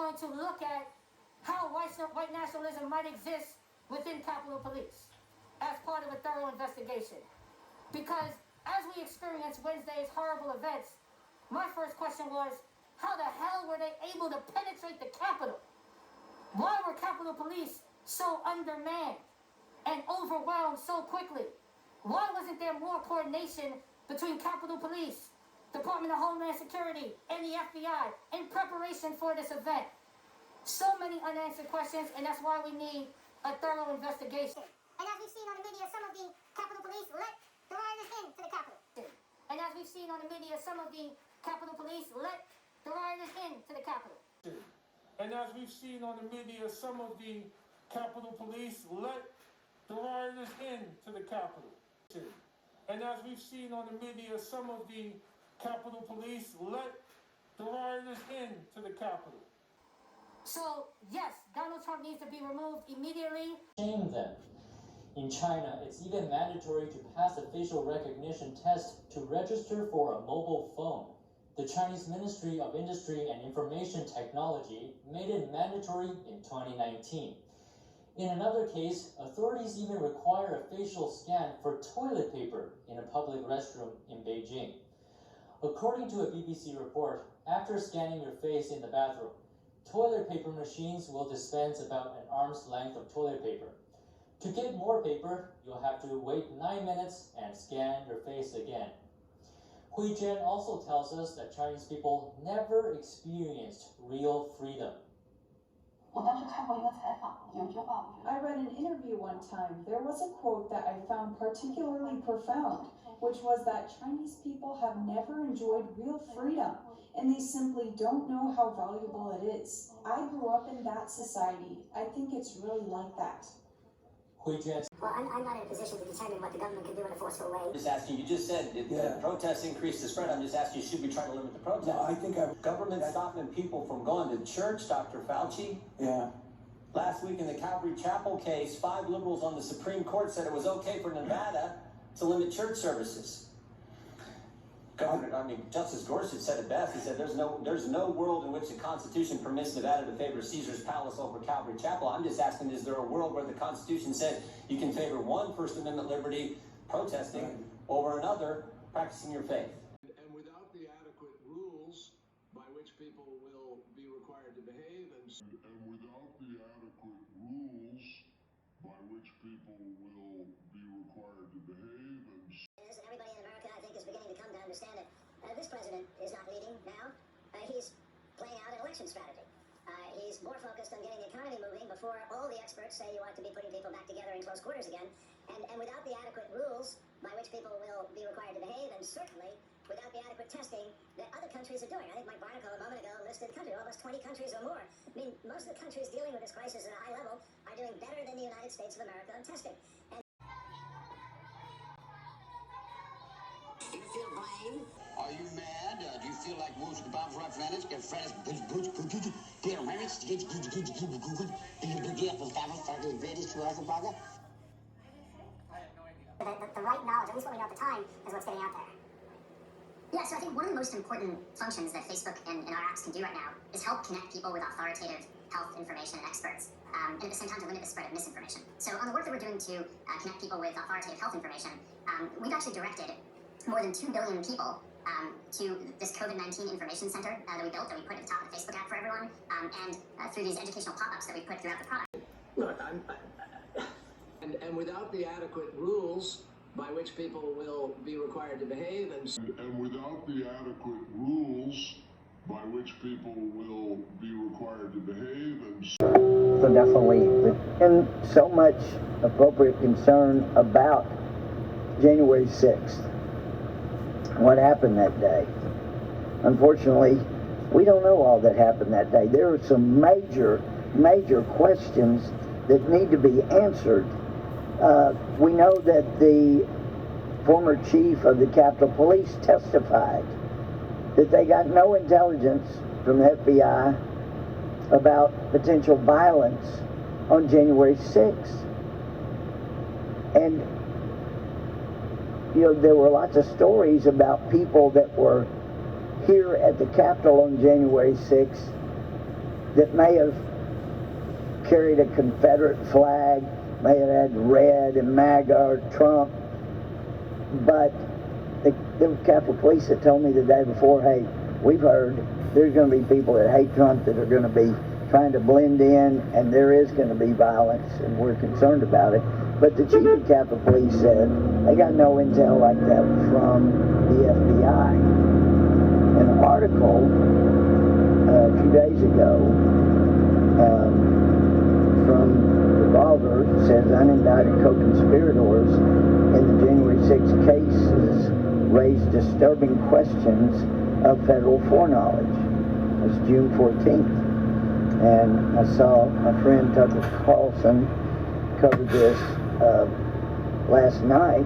going to look at how white nationalism might exist within Capitol Police as part of a thorough investigation. Because as we experienced Wednesday's horrible events, my first question was, how the hell were they able to penetrate the Capitol? Why were Capitol Police so undermanned and overwhelmed so quickly? Why wasn't there more coordination between Capitol Police, Department of Homeland Security, and the FBI in preparation for this event? So many unanswered questions, and that's why we need a thorough investigation. And as we've seen on the media, some of the Capitol Police let the rioters into the Capitol. And as we've seen on the media, some of the Capitol Police let the rioters into the Capitol. And as we've seen on the media, some of the Capitol Police let the rioters into the Capitol. And as we've seen on the media, some of the Capitol Police let the rioters into the Capitol. So, yes, Donald Trump needs to be removed immediately. Shame them. In China, it's even mandatory to pass a facial recognition test to register for a mobile phone. The Chinese Ministry of Industry and Information Technology made it mandatory in 2019. In another case, authorities even require a facial scan for toilet paper in a public restroom in Beijing. According to a BBC report, after scanning your face in the bathroom, toilet paper machines will dispense about an arm's length of toilet paper. To get more paper, you'll have to wait 9 minutes and scan your face again. Hui Jian also tells us that Chinese people never experienced real freedom. I read an interview one time. There was a quote that I found particularly profound, which was that Chinese people have never enjoyed real freedom, and they simply don't know how valuable it is. I grew up in that society. I think it's really like that. Well, I'm not in a position to determine what the government can do in a forceful way. I'm just asking, you just said the protests increase the spread. I'm just asking, should we try to limit the protests? No, I think government stopping people from going to church, Dr. Fauci. Yeah. Last week in the Calvary Chapel case, 5 liberals on the Supreme Court said it was okay for Nevada to limit church services. Justice Gorsuch said it best. He said there's no world in which the Constitution permits Nevada to favor Caesar's Palace over Calvary Chapel. I'm just asking, is there a world where the Constitution said you can favor one First Amendment liberty, protesting, over another, practicing your faith? And without the adequate rules by which people will be required to behave, and without the adequate rules by which people will be required to behave, and everybody in America, I think, is beginning to come to understand it. This president is not leading now. He's playing out an election strategy. He's more focused on getting the economy moving before all the experts say you ought to be putting people back together in close quarters again. And without the adequate rules by which people will be required to behave, and certainly without the adequate testing that other countries are doing. I think Mike Barnacle a moment ago listed countries, almost 20 countries or more. I mean, most of the countries dealing with this crisis at a high level are doing better than the United States of America on testing. Do you feel blame? Are you mad? Do you feel like most of the Bob Ruff-Venice get friends? The right knowledge, at least what we know at the time, is what's getting out there. Yeah, so I think one of the most important functions that Facebook and our apps can do right now is help connect people with authoritative health information and experts, and at the same time to limit the spread of misinformation. So on the work that we're doing to connect people with authoritative health information, we've actually directed more than 2 billion people to this COVID-19 information center that we built, that we put at the top of the Facebook app for everyone, and through these educational pop-ups that we put throughout the product. look, and without the adequate rules by which people will be required to behave, and without the adequate rules by which people will be required to behave, and so definitely, and so much appropriate concern about January 6th. What happened that day? Unfortunately, we don't know all that happened that day. There are some major questions that need to be answered. We know that the former chief of the Capitol Police testified that they got no intelligence from the FBI about potential violence on January 6th. And there were lots of stories about people that were here at the Capitol on January 6th that may have carried a Confederate flag, may have had red and MAGA or Trump, but there were Capitol Police that told me the day before, hey, we've heard there's going to be people that hate Trump that are going to be trying to blend in, and there is going to be violence, and we're concerned about it. But the chief of Capitol Police said they got no intel like that from the FBI. An article a few days ago from Revolver says unindicted co-conspirators in the January 6 cases raised disturbing questions of federal foreknowledge. It was June 14th. And I saw my friend Tucker Carlson cover this last night.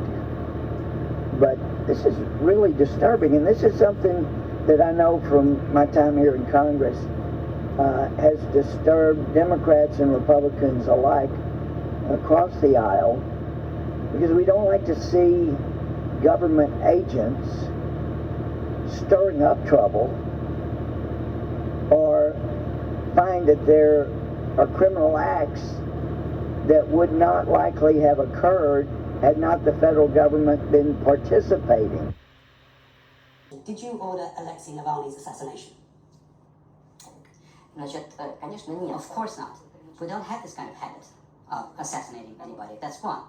But this is really disturbing, and this is something that I know from my time here in Congress has disturbed Democrats and Republicans alike across the aisle, because we don't like to see government agents stirring up trouble or find that there are criminal acts that would not likely have occurred had not the federal government been participating. Did you order Alexei Navalny's assassination? Of course not. We don't have this kind of habit of assassinating anybody. That's one.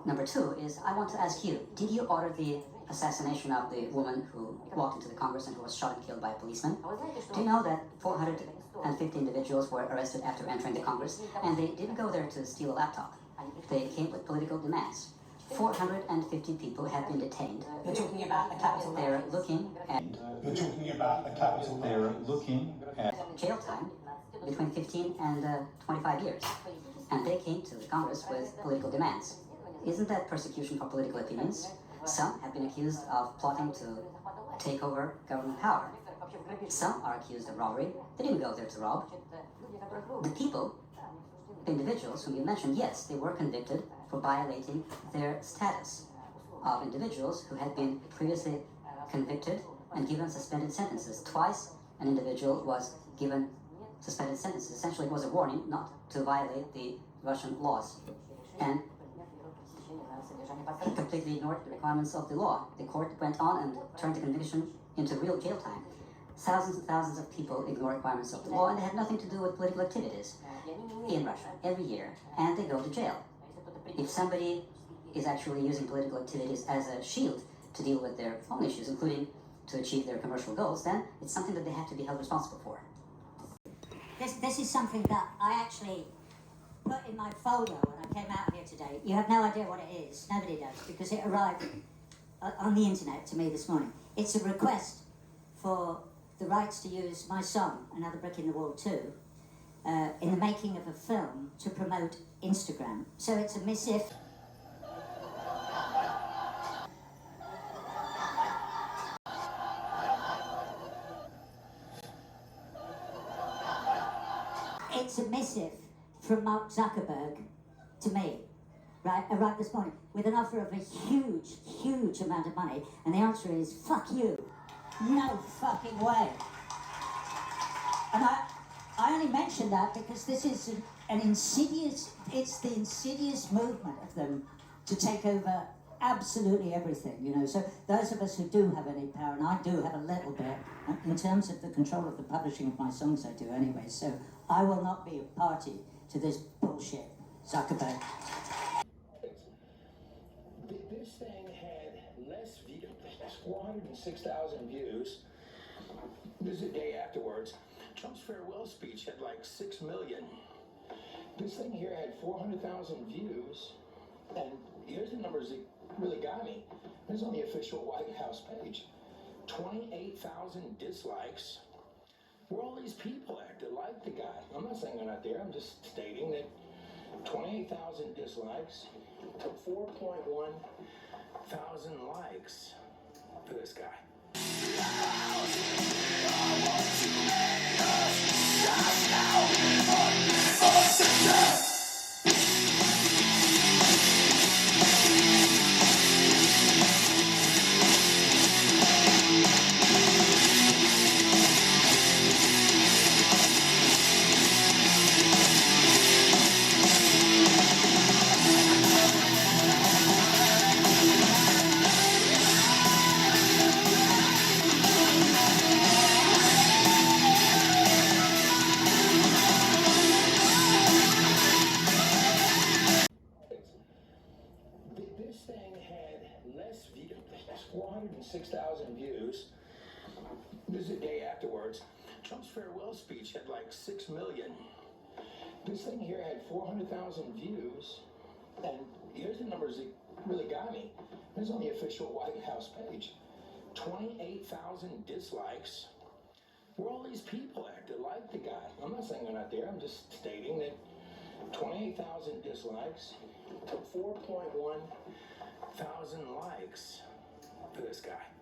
Number two is, I want to ask you, did you order the assassination of the woman who walked into the Congress and who was shot and killed by a policeman? Do you know that 450 individuals were arrested after entering the Congress, and they didn't go there to steal a laptop. They came with political demands. 450 people have been detained. You're talking about the Capitol. They're looking at... You're talking about the Capitol. They're looking at... jail time between 15 and 25 years. And they came to the Congress with political demands. Isn't that persecution for political opinions? Some have been accused of plotting to take over government power. Some are accused of robbery. They didn't go there to rob. The people, the individuals whom you mentioned, yes, they were convicted for violating their status of individuals who had been previously convicted and given suspended sentences. Twice an individual was given suspended sentences. Essentially, it was a warning not to violate the Russian laws. And he completely ignored the requirements of the law. The court went on and turned the conviction into real jail time. Thousands and thousands of people ignore requirements of the law, and they have nothing to do with political activities in Russia every year, and they go to jail. If somebody is actually using political activities as a shield to deal with their own issues, including to achieve their commercial goals, then it's something that they have to be held responsible for. This is something that I actually put in my folder when I came out here today. You have no idea what it is. Nobody does, because it arrived on the internet to me this morning. It's a request for the rights to use my song, Another Brick in the Wall 2, in the making of a film to promote Instagram. So it's a missive. It's a missive from Mark Zuckerberg to me, right? Arrived this morning with an offer of a huge, huge amount of money, and the answer is, fuck you. No fucking way. And I only mention that because this is an insidious, it's the insidious movement of them to take over absolutely everything, you know. So those of us who do have any power, and I do have a little bit, in terms of the control of the publishing of my songs, I do anyway, so I will not be a party to this bullshit, Zuckerberg. This thing had less views, 406,000 views. This is a day afterwards. Trump's farewell speech had like 6 million. This thing here had 400,000 views. And here's the numbers that really got me. This is on the official White House page. 28,000 dislikes. Where all these people at that like the guy? I'm not saying they're not there. I'm just stating that 28,000 dislikes to 4.1 thousand likes for this guy. 106,000 views. This is the day afterwards. Trump's farewell speech had like 6 million. This thing here had 400,000 views. And here's the numbers that really got me. This is on the official White House page. 28,000 dislikes. Where all these people at that like the guy? I'm not saying they're not there. I'm just stating that 28,000 dislikes to 4.1 thousand likes for this guy.